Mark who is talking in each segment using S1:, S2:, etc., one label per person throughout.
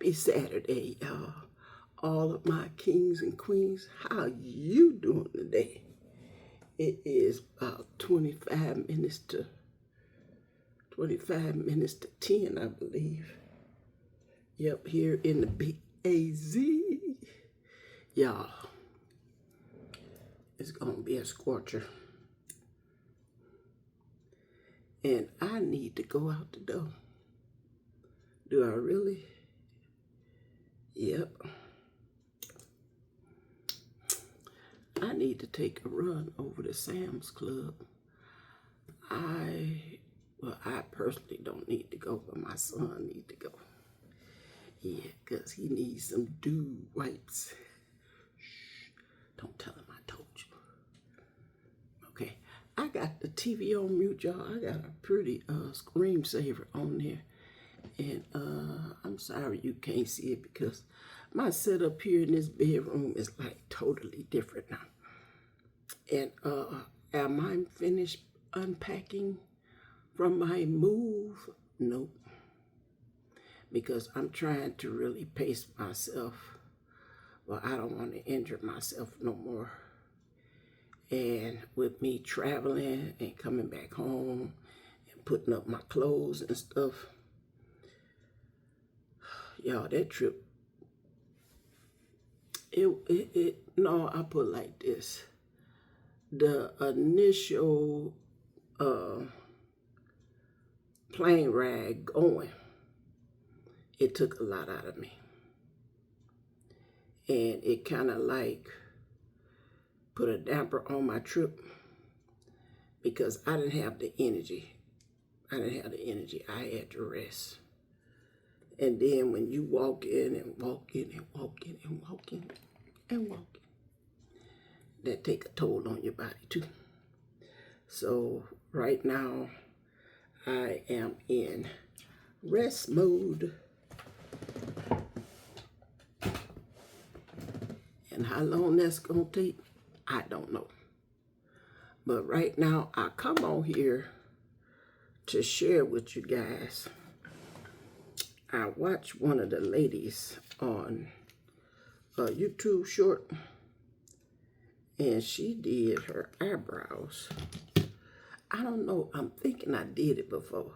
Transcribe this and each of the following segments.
S1: Happy Saturday, y'all. All of my kings and queens, how you doing today? It is about 25 minutes to 10, I believe. Yep, here in the Big AZ. Y'all, it's gonna be a scorcher. And I need to go out the door. Do I really? Yep. I need to take a run over to Sam's Club. I personally don't need to go, but my son needs to go. Yeah, because he needs some dew wipes. Shh, don't tell him I told you. Okay, I got the TV on mute, y'all. I got a pretty screensaver on there. And I'm sorry you can't see it because my setup here in this bedroom is like totally different now. And am I finished unpacking from my move? Nope. Because I'm trying to really pace myself. Well, I don't want to injure myself no more. And with me traveling and coming back home and putting up my clothes and stuff, y'all, that trip, no, I put it like this. The initial plane ride going, it took a lot out of me. And it kind of like put a damper on my trip because I didn't have the energy. I had to rest. And then when you walk in and walk in and walk in and walk in and walk in, that take a toll on your body too. So right now, I am in rest mode. And how long that's gonna take, I don't know. But right now, I come on here to share with you guys. I watched one of the ladies on a YouTube short, and she did her eyebrows. I don't know, I'm thinking I did it before.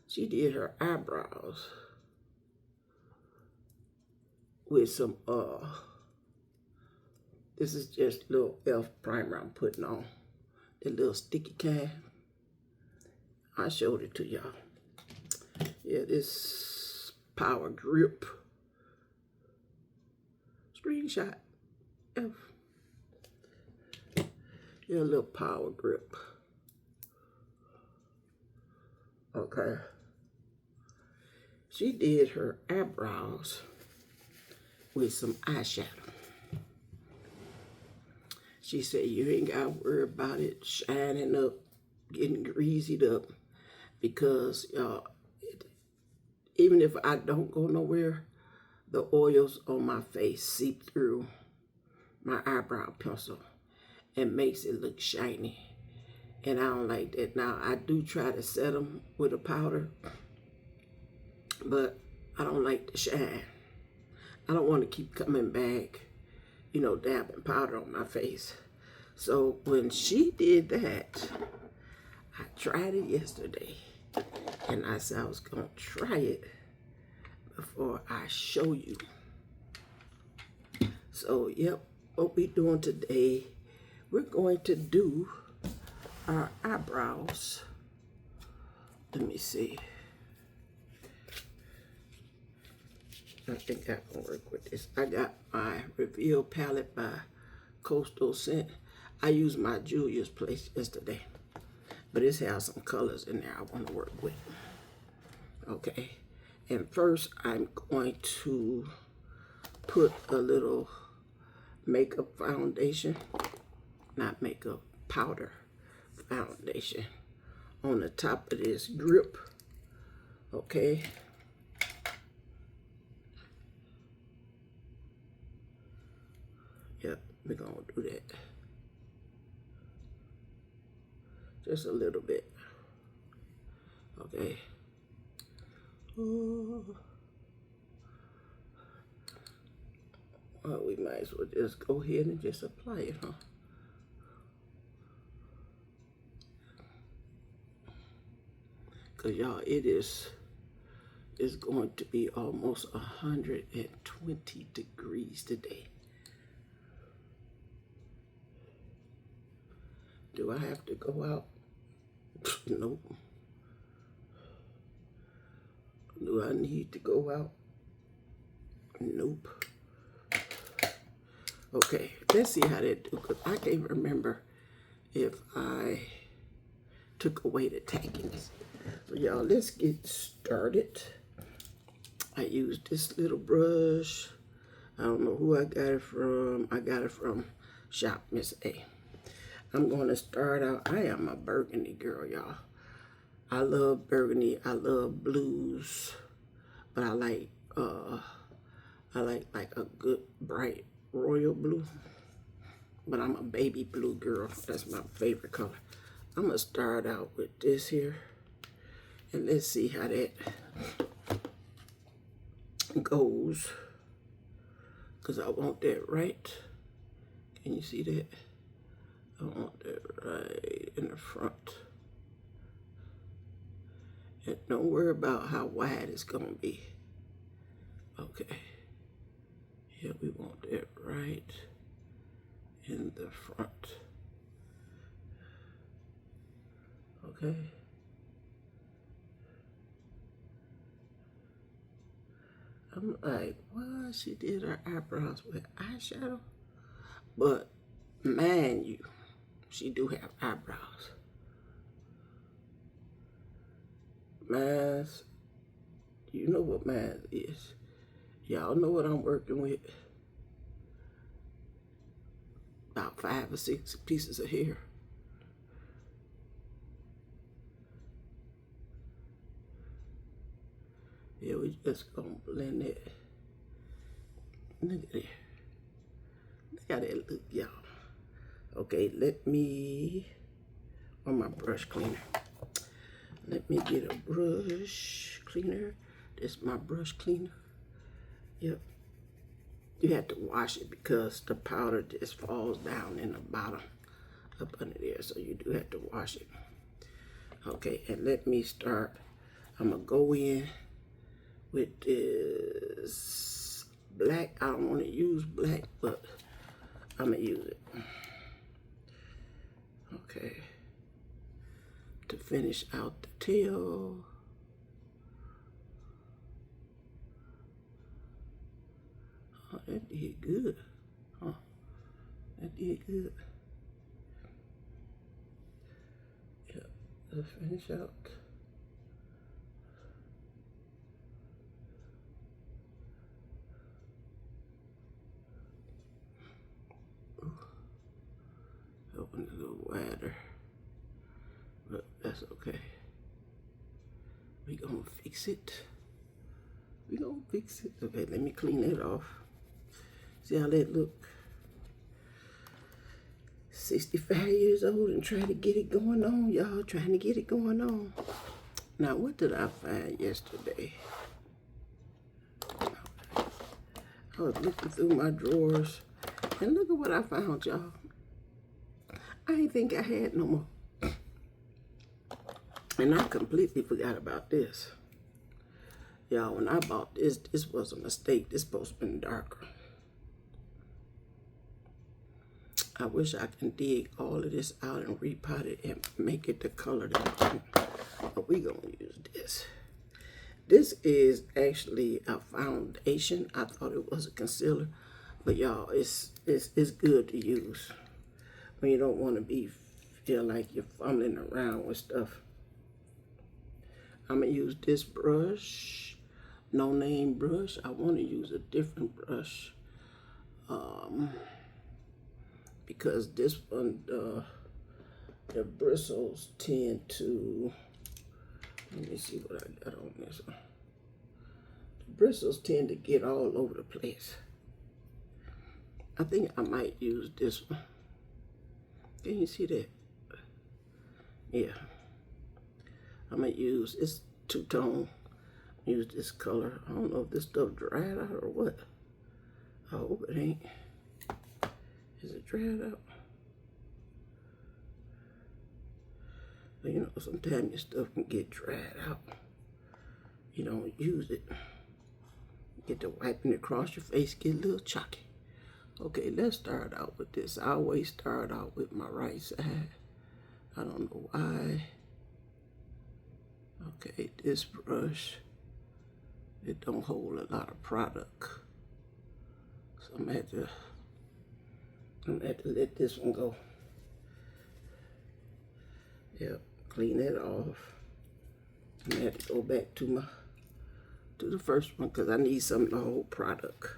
S1: She did her eyebrows with some, this is just little e.l.f. primer I'm putting on. The little sticky kind. I showed it to y'all. Yeah, this Power Grip screenshot. Yeah, a little Power Grip. Okay. She did her eyebrows with some eyeshadow. She said you ain't got to worry about it shining up, getting greased up, because even if I don't go nowhere, the oils on my face seep through my eyebrow pencil and makes it look shiny. And I don't like that. Now, I do try to set them with a powder, but I don't like the shine. I don't want to keep coming back, dabbing powder on my face. So when she did that, I tried it yesterday. And I said I was going to try it before I show you. So, yep, what we doing today, we're going to do our eyebrows. Let me see. I think I can work with this. I got my Reveal palette by Coastal Scent. I used my Julia's Place yesterday, but it has some colors in there I want to work with. Okay, and first I'm going to put a little makeup foundation, not makeup, powder foundation on the top of this grip. Okay. Yep, we're gonna do that. Just a little bit. Okay. Well, we might as well just go ahead and just apply it, huh? Because y'all, it's going to be almost 120 degrees today. Do I have to go out? Nope. Do I need to go out? Nope. Okay, let's see how that do, because I can't remember if I took away the tackings. So y'all, let's get started. I used this little brush. I don't know who I got it from. I got it from Shop Miss A. I'm going to start out. I am a burgundy girl, y'all. I love burgundy. I love blues, but I like like a good bright royal blue. But I'm a baby blue girl. That's my favorite color. I'm gonna start out with this here, and let's see how that goes. Cause I want that right. Can you see that? I want that right in the front. And don't worry about how wide it's gonna be. Okay. Yeah, we want that right in the front. Okay. I'm like, what? She did her eyebrows with eyeshadow? But mind you, she do have eyebrows. Mask, you know what mask is. Y'all know what I'm working with. About 5 or 6 pieces of hair. Yeah, we just gonna blend it. Look at it. Look how that look, y'all. Okay, let me, on my brush cleaner. Let me get a brush cleaner. This is my brush cleaner. Yep. You have to wash it because the powder just falls down in the bottom up under there. So you do have to wash it. Okay, and let me start. I'm gonna go in with this black. I don't want to use black, but I'm gonna use it. Okay. To finish out the tail. Oh, that did good. Huh. That did good. Yeah, let's finish out. Ooh. That one's a little wider, but that's okay. We gonna fix it. We gonna fix it. Okay, let me clean it off. See how that look? 65 years old and trying to get it going on, y'all. Trying to get it going on. Now, what did I find yesterday? I was looking through my drawers, and look at what I found, y'all. I didn't think I had no more. And I completely forgot about this. Y'all, when I bought this, this was a mistake. This supposed to be darker. I wish I can dig all of this out and repot it and make it the color that I want. But we gonna use this. This is actually a foundation. I thought it was a concealer, but y'all, it's good to use when you don't want to feel like you're fumbling around with stuff. I'm gonna use this brush, no name brush. I want to use a different brush. Because this one, the bristles tend to, let me see what I got on this one. The bristles tend to get all over the place. I think I might use this one. Can you see that? Yeah. I'm gonna use, it's two-tone. Use this color. I don't know if this stuff dried out or what. I hope it ain't. Is it dried out? But you know, sometimes your stuff can get dried out. You don't use it. Get to wiping it across your face, get a little chalky. Okay, let's start out with this. I always start out with my right side. I don't know why. Okay, this brush, it don't hold a lot of product. So I'm gonna have to let this one go. Yep, clean it off. I'm gonna have to go back to the first one because I need some of the whole product.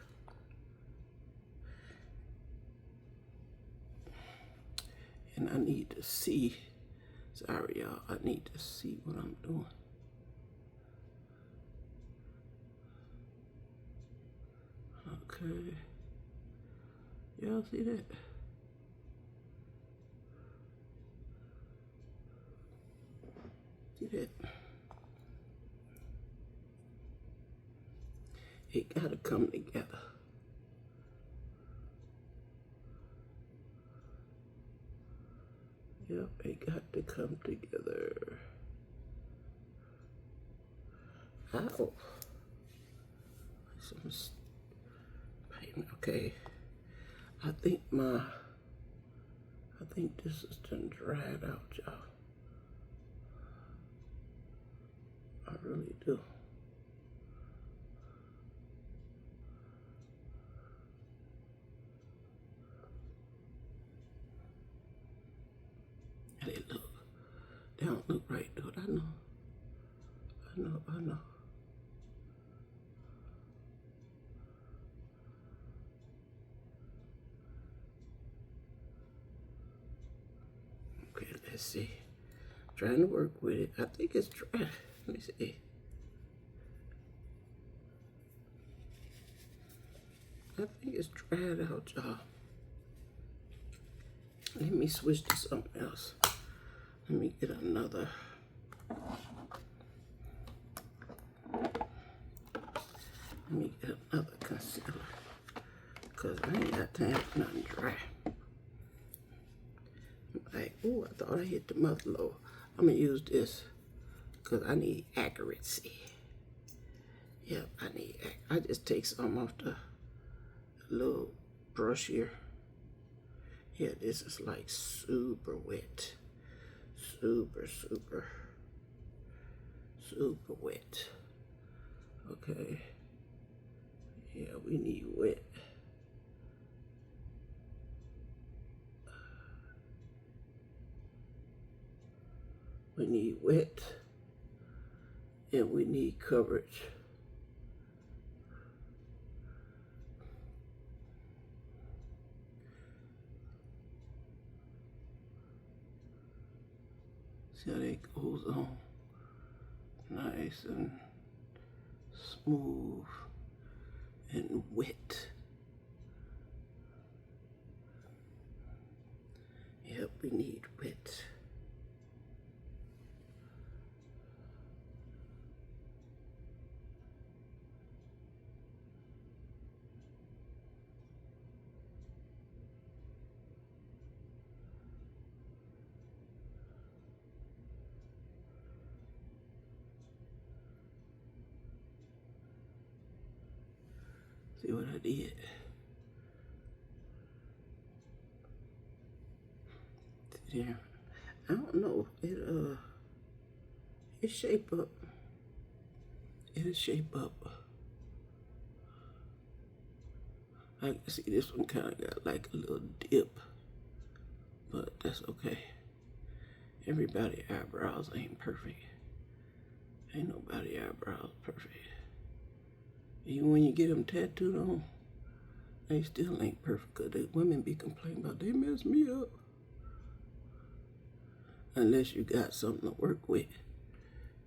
S1: And I need to see, sorry y'all, I need to see what I'm doing. Okay, y'all see that? See that? It gotta come together. Yep, it got to come together. Ow. Some pain. Okay. I think this is done dried out, y'all. I really do. They don't look right, dude. I know. Okay, let's see. Trying to work with it. I think it's dry. Let me see. I think it's dried out, y'all. Let me switch to something else. Let me get another. Let me get another concealer. Because I ain't got time for nothing dry. Like, oh, I thought I hit the mother low. I'm going to use this because I need accuracy. Yep, I just take some off the little brush here. Yeah, this is like super wet. Super wet. Okay. Yeah, we need wet. We need wet. And we need coverage. See how that goes on. Nice and smooth and wet. Yep, we need wet. See what I did? See there? I don't know. It shape up. It'll shape up. I can see this one kind of got like a little dip, but that's okay. Everybody's eyebrows ain't perfect. Ain't nobody eyebrows perfect. Even when you get them tattooed on, they still ain't perfect because the women be complaining about they mess me up. Unless you got something to work with.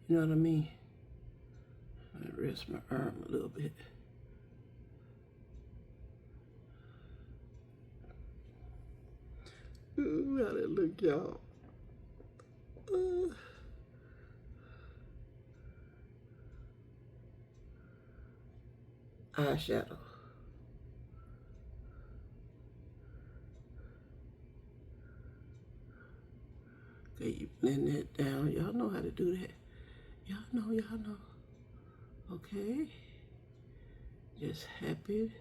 S1: You know what I mean? I rest my arm a little bit. Ooh, how that look, y'all. Eyeshadow. Okay, you blend that down. Y'all know how to do that. Y'all know. Okay. Just happy.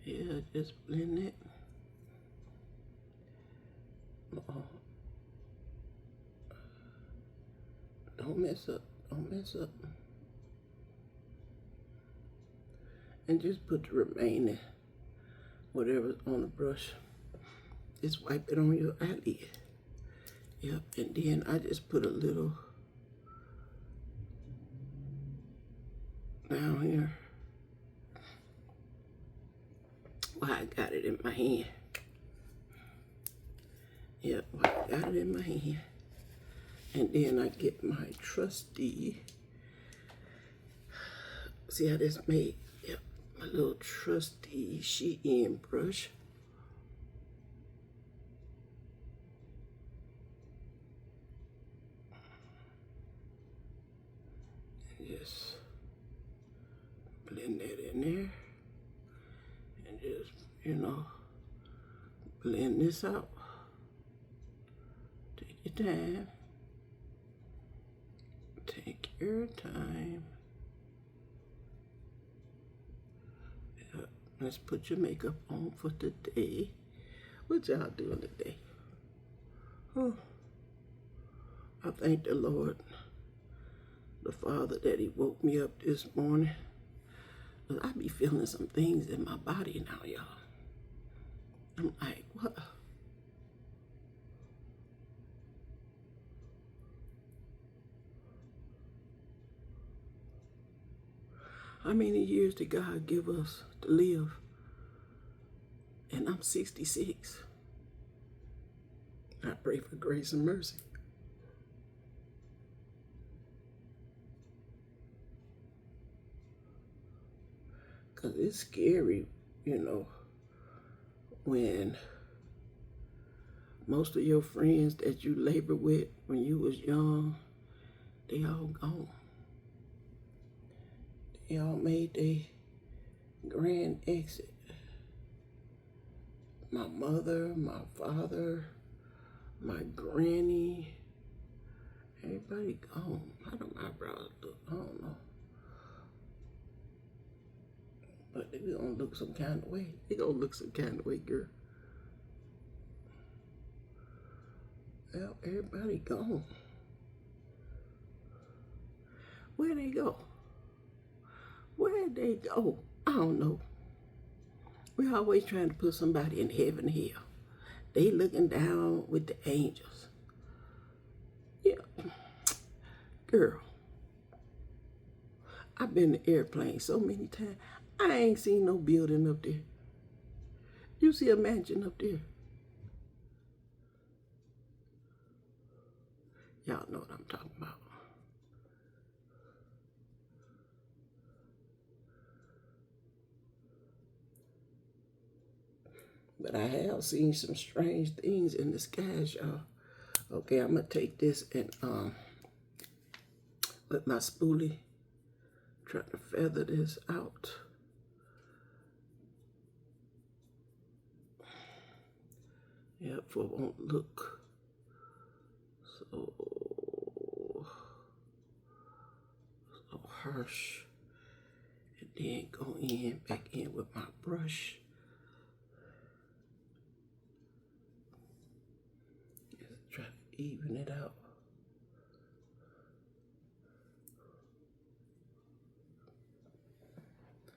S1: Yeah, just blend it. Don't mess up. And just put the remaining, whatever's on the brush. Just wipe it on your eyelid. Yep, and then I just put a little down here. Well, I got it in my hand. Yep, I got it in my hand. And then I get my trusty, see how this made? Yep, my little trusty Shein brush. Just blend that in there. And just, blend this out. Take your time. Take your time. Yep. Let's put your makeup on for today. What y'all doing today? Oh, I thank the Lord, the Father, that He woke me up this morning. Cause I be feeling some things in my body now, y'all. I'm like, what? How many years did God give us to live? And I'm 66. I pray for grace and mercy. Because it's scary, when most of your friends that you labored with when you was young, they all gone. They all made their grand exit. My mother, my father, my granny, everybody gone. How do my eyebrows look? I don't know. But they gonna look some kind of way. They gonna look some kind of way, girl. Well, everybody gone. Where they go? Where'd they go? I don't know. We're always trying to put somebody in heaven here. They looking down with the angels. Yeah. Girl, I've been to airplane so many times. I ain't seen no building up there. You see a mansion up there. Y'all know what I'm talking about. But I have seen some strange things in the skies, y'all. Okay, I'm gonna take this and with my spoolie, try to feather this out. Yep, for it won't look so harsh. And then go back in with my brush. Just try to even it out.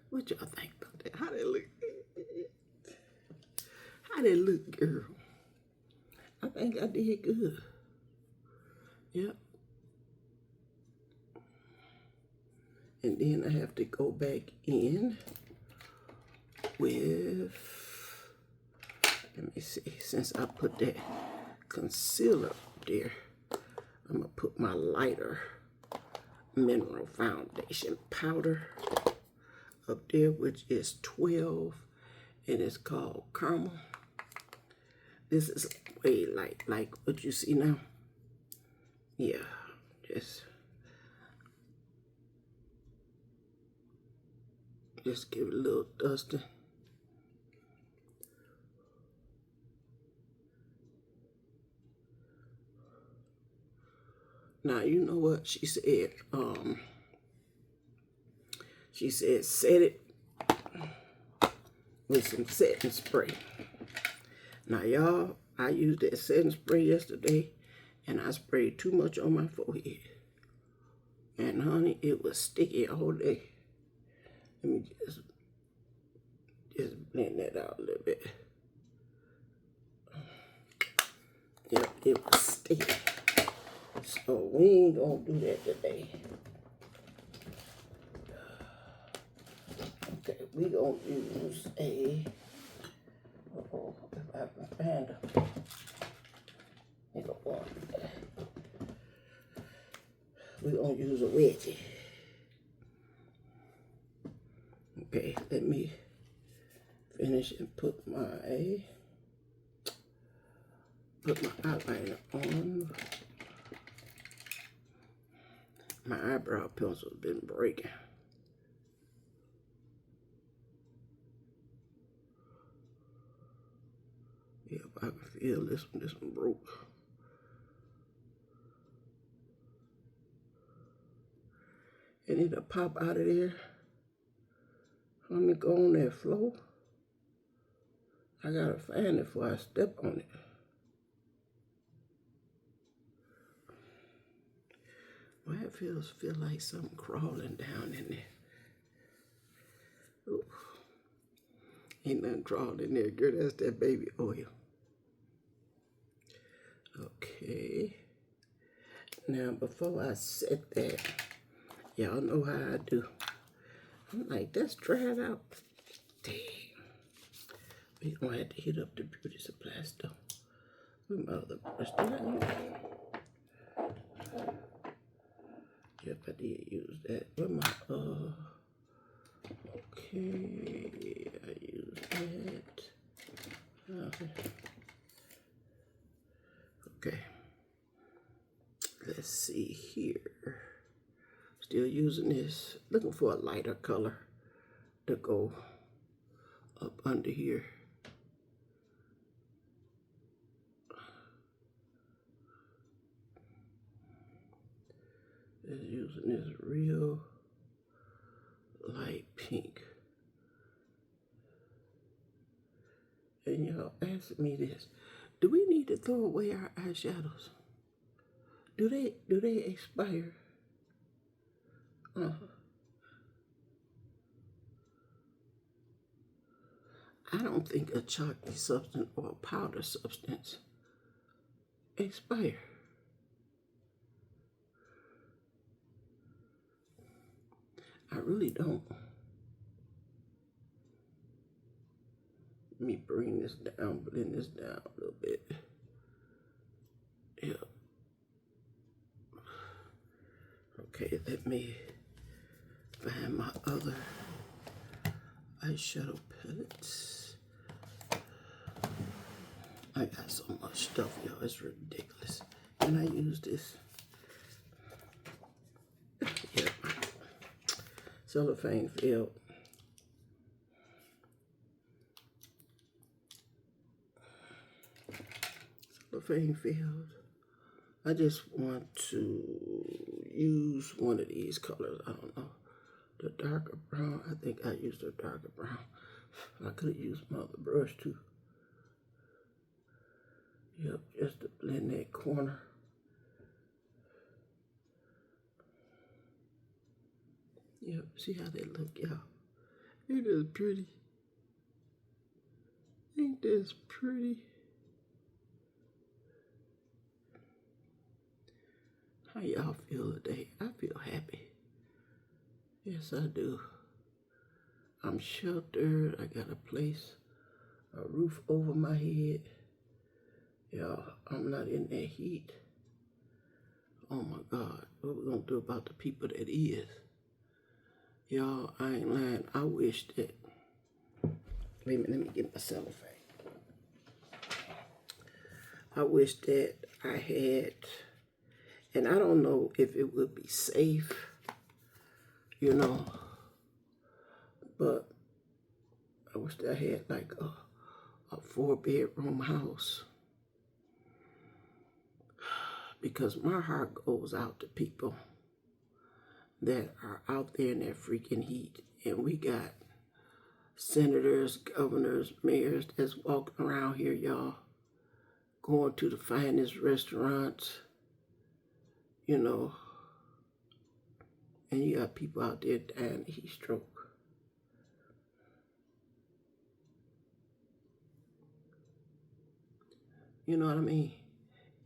S1: What y'all think about that? How they look? How they look, girl? I think I did good. Yep. And then I have to go back in with, let me see, since I put that concealer up there, I'm gonna put my lighter mineral foundation powder up there, which is 12, and it's called Caramel. This is way like what you see now. Yeah, just give it a little dusting. Now, you know what she said? She said, set it with some setting spray. Now, y'all, I used that setting spray yesterday, and I sprayed too much on my forehead. And, honey, it was sticky all day. Let me just blend that out a little bit. Yep, it was sticky. So we ain't gonna do that today. Okay, we gonna use a, if I can find a, we gonna use a wedgie. Okay, let me finish and put my eyeliner on. My eyebrow pencil's been breaking. Yep, I can feel this one broke. And it'll pop out of there. Let me go on that floor. I gotta find it before I step on it. Why it feel like something crawling down in there. Ooh. Ain't nothing crawling in there, girl. That's that baby oil. Okay. Now, before I set that, y'all know how I do. I'm like, that's dried out. Dang. We gonna have to hit up the beauty supply store. With my other brush that I use. Yep, I did use that. With my, okay, I used that. Okay. Let's see here. Still using this. Looking for a lighter color to go up under here. Just using this real light pink. And y'all asked me this. Do we need to throw away our eyeshadows? Do they expire? I don't think a chalky substance or a powder substance expire. I really don't. Let me bring this down, blend this down a little bit. Yeah. Okay, let me find my other eyeshadow palettes. I got so much stuff, y'all. It's ridiculous. And I use this. Yep. Cellophane filled. Cellophane filled. I just want to use one of these colors. I don't know. The darker brown. I think I used the darker brown. I could have used my other brush too. Yep, just to blend that corner. Yep, see how they look, y'all. Ain't this pretty? Ain't this pretty? How y'all feel today? I feel happy. Yes, I do. I'm sheltered. I got a place, a roof over my head. Y'all, I'm not in that heat. Oh my God, what we gonna do about the people that is? Y'all, I ain't lying. I wish that, wait a minute, let me get my cellophane. I wish that I had, and I don't know if it would be safe, you know, but I wish that I had like a 4-bedroom house. because my heart goes out to people that are out there in that freaking heat. And we got senators, governors, mayors that's walking around here, y'all, going to the finest restaurants, you know, and you got people out there dying of heat stroke. You know what I mean?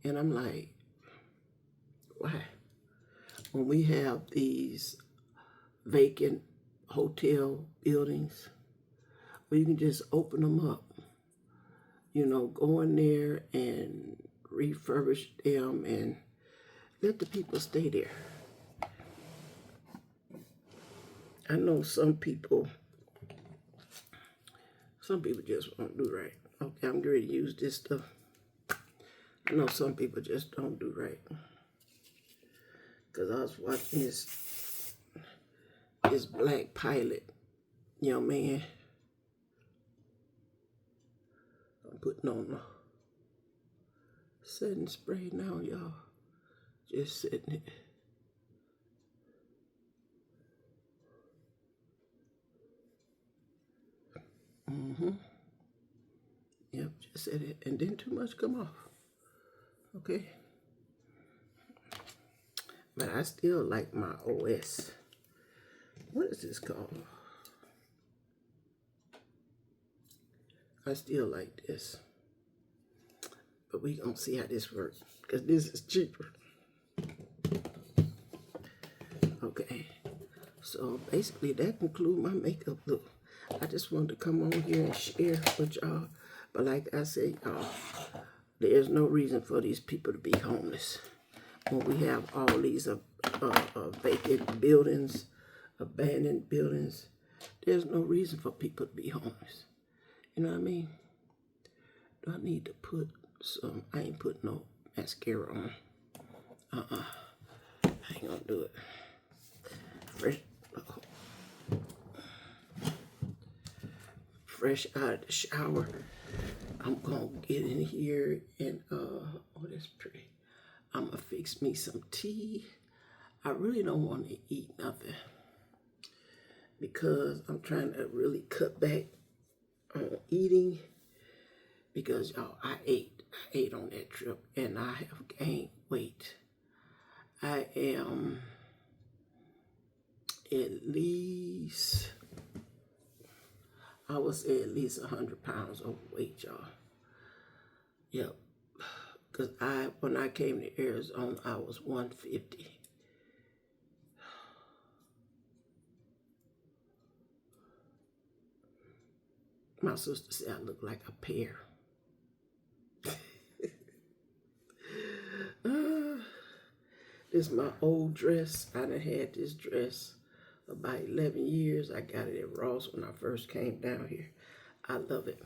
S1: And I'm like, why? When we have these vacant hotel buildings, where you can just open them up, you know, go in there and refurbish them and let the people stay there. I know some people just won't do right. Okay, I'm going to use this stuff. I know some people just don't do right. Because I was watching this black pilot, young man. I'm putting on the setting spray now, y'all. Just setting it. Yep, just set it. And didn't too much come off. Okay. But I still like my OS. What is this called? I still like this. But we gonna see how this works. Because this is cheaper. Okay. So basically that concludes my makeup look. I just wanted to come on here and share with y'all. But like I said, y'all, there's no reason for these people to be homeless. When we have all these vacant buildings, abandoned buildings, there's no reason for people to be homeless. You know what I mean? Do I need to put some? I ain't put no mascara on. I ain't gonna do it. Fresh out of the shower. I'm gonna get in here and oh, that's pretty. I'm gonna fix me some tea. I really don't want to eat nothing because I'm trying to really cut back on eating because y'all, I ate on that trip and I have gained weight. I am at least, I would say at least 100 pounds overweight, y'all. Yep. Because when I came to Arizona, I was 150. My sister said I look like a pear. This is my old dress. I done had this dress about 11 years. I got it at Ross when I first came down here. I love it.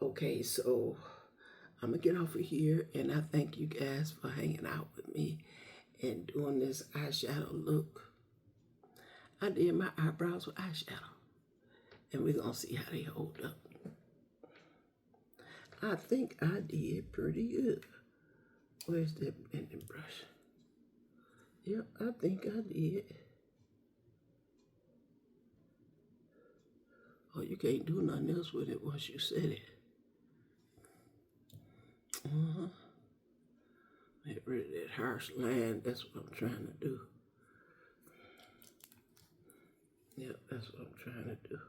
S1: Okay, so I'm going to get off of here, and I thank you guys for hanging out with me and doing this eyeshadow look. I did my eyebrows with eyeshadow, and we're going to see how they hold up. I think I did pretty good. Where's that blending brush? Yep, I think I did. Oh, you can't do nothing else with it once you set it. Get rid of that harsh line. That's what I'm trying to do. Yep, that's what I'm trying to do.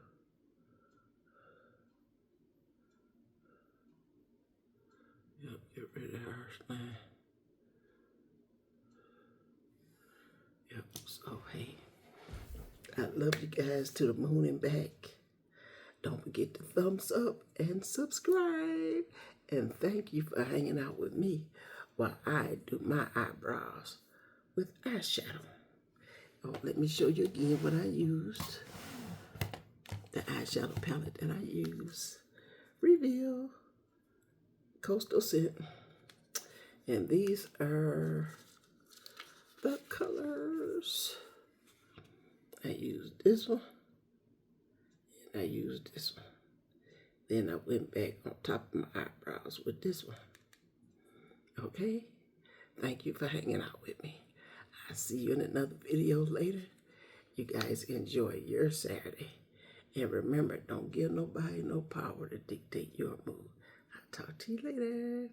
S1: Yep, get rid of the harsh line. Yep, so hey, I love you guys to the moon and back. Don't forget to thumbs up and subscribe. And thank you for hanging out with me while I do my eyebrows with eyeshadow. Oh, let me show you again what I used. The eyeshadow palette that I use. Reveal. Coastal Scent. And these are the colors. I used this one. And I used this one. Then I went back on top of my eyebrows with this one. Okay? Thank you for hanging out with me. I'll see you in another video later. You guys enjoy your Saturday. And remember, don't give nobody no power to dictate your mood. I'll talk to you later.